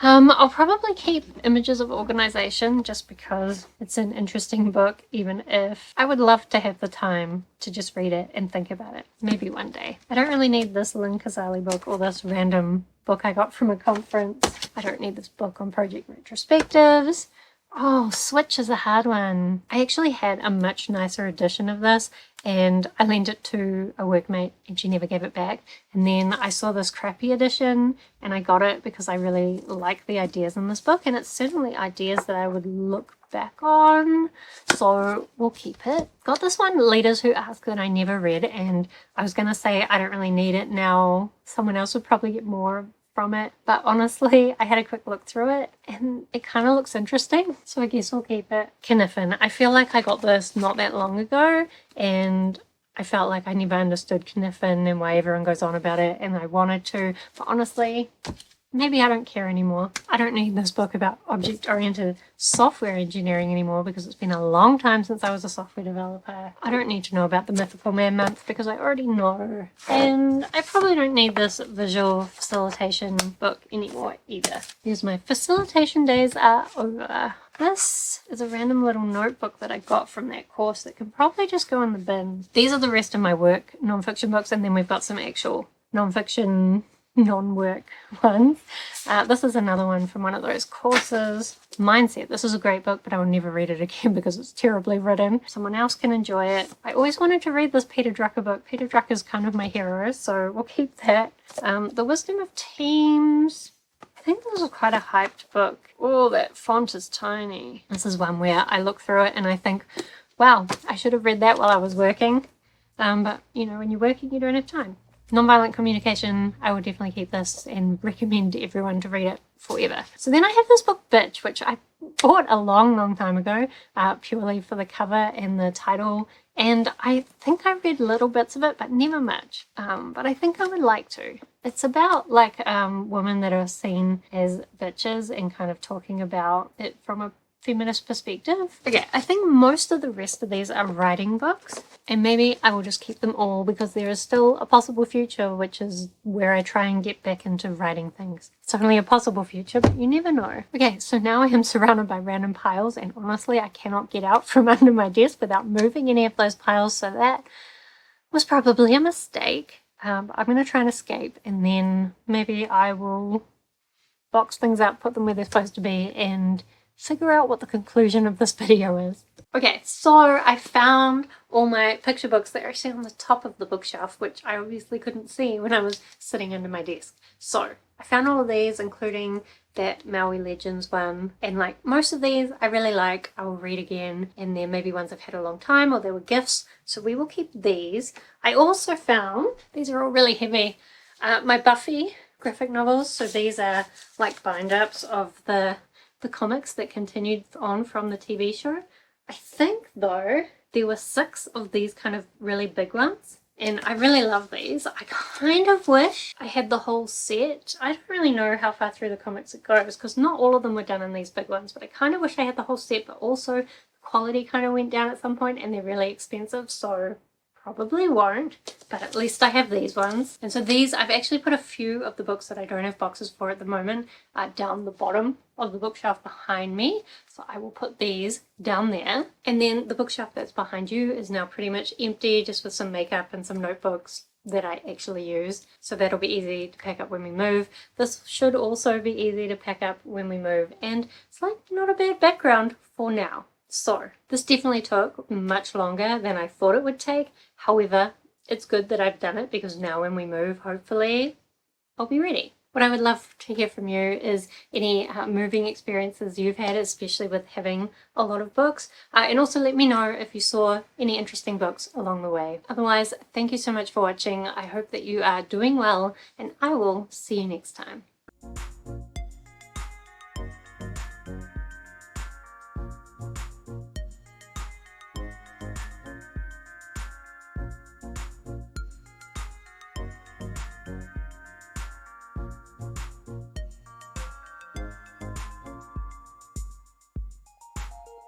I'll probably keep Images of Organization just because it's an interesting book, even if I would love to have the time to just read it and think about it. Maybe one day. I don't really need this Lynn Kazali book or this random book I got from a conference. I don't need this book on project retrospectives. Oh, Switch is a hard one. I actually had a much nicer edition of this and I lent it to a workmate and she never gave it back. And then I saw this crappy edition and I got it because I really like the ideas in this book, and it's certainly ideas that I would look back on. So we'll keep it. Got this one, Leaders Who Ask, that I never read, and I was going to say I don't really need it now. Someone else would probably get more from it, but honestly I had a quick look through it and it kind of looks interesting, so I guess I'll keep it. Kniffin, I feel like I got this not that long ago and I felt like I never understood Kniffin and why everyone goes on about it, and I wanted to, but honestly, maybe I don't care anymore. I don't need this book about object-oriented software engineering anymore because it's been a long time since I was a software developer. I don't need to know about the Mythical Man Month because I already know. And I probably don't need this visual facilitation book anymore either, because my facilitation days are over. This is a random little notebook that I got from that course that can probably just go in the bin. These are the rest of my work non-fiction books, and then we've got some actual non-fiction non-work ones. This is another one from one of those courses. Mindset. This is a great book, but I will never read it again because it's terribly written. Someone else can enjoy it. I always wanted to read this Peter Drucker book. Peter Drucker is kind of my hero, so we'll keep that. The Wisdom of Teams. I think this is quite a hyped book. Oh, that font is tiny. This is one where I look through it and I think, wow, I should have read that while I was working. But, you know, when you're working, you don't have time. Nonviolent communication, I will definitely keep this and recommend everyone to read it forever. So then I have this book, Bitch, which I bought a long time ago, purely for the cover and the title. And I think I read little bits of it, but never much. But I think I would like to. It's about like women that are seen as bitches and kind of talking about it from a feminist perspective. Okay, I think most of the rest of these are writing books, and maybe I will just keep them all because there is still a possible future, which is where I try and get back into writing things. It's only a possible future, but you never know. Okay, so now I am surrounded by random piles, and honestly, I cannot get out from under my desk without moving any of those piles, so that was probably a mistake. I'm going to try and escape, and then maybe I will box things up, put them where they're supposed to be, and figure out what the conclusion of this video is. Okay, so I found all my picture books that are actually on the top of the bookshelf, which I obviously couldn't see when I was sitting under my desk. So I found all of these, including that Maui Legends one, and like most of these I really like. I will read again, and they're maybe ones I've had a long time or they were gifts, so we will keep these. I also found, these are all really heavy, my Buffy graphic novels. So these are like bind-ups of the comics that continued on from the TV show. I think though there were 6 of these kind of really big ones, and I really love these. I kind of wish I had the whole set. I don't really know how far through the comics it goes because not all of them were done in these big ones, but I kind of wish I had the whole set, but also the quality kind of went down at some point and they're really expensive, so probably won't, but at least I have these ones. And so these, I've actually put a few of the books that I don't have boxes for at the moment down the bottom of the bookshelf behind me. So I will put these down there. And then the bookshelf that's behind you is now pretty much empty, just with some makeup and some notebooks that I actually use. So that'll be easy to pack up when we move. This should also be easy to pack up when we move. And it's like not a bad background for now. So this definitely took much longer than I thought it would take. However, it's good that I've done it because now when we move, hopefully I'll be ready. What I would love to hear from you is any moving experiences you've had, especially with having a lot of books. And also let me know if you saw any interesting books along the way. Otherwise, thank you so much for watching. I hope that you are doing well, and I will see you next time.